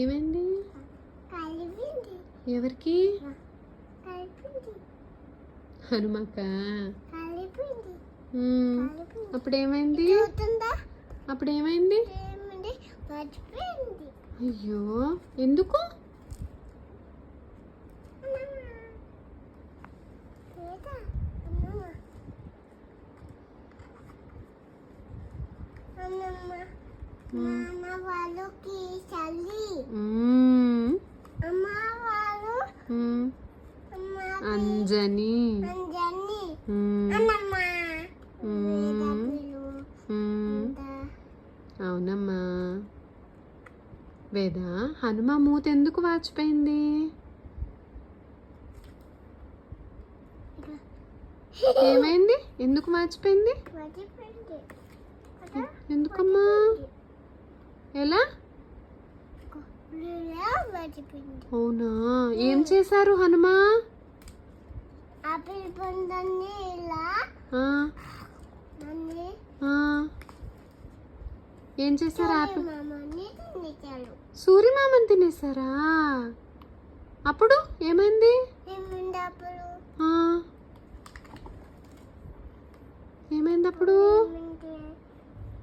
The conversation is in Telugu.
ఏమైంది? ఎవరికి? హనుమక. అప్పుడేమైంది? అప్పుడేమైంది? అయ్యో, ఎందుకు? అంజని. అవునమ్మా. వేద, హనుమ మూత ఎందుకు వాచిపోయింది? ఏమైంది? ఎందుకు వాచిపోయింది? ఎందుకమ్మా? ఎలా? అవునా? ఏం చేశారు హనుమ? ఏం చేశారు? సూర్యమామని తినేసారా? అప్పుడు ఏమైంది? ఏమైంది అప్పుడు?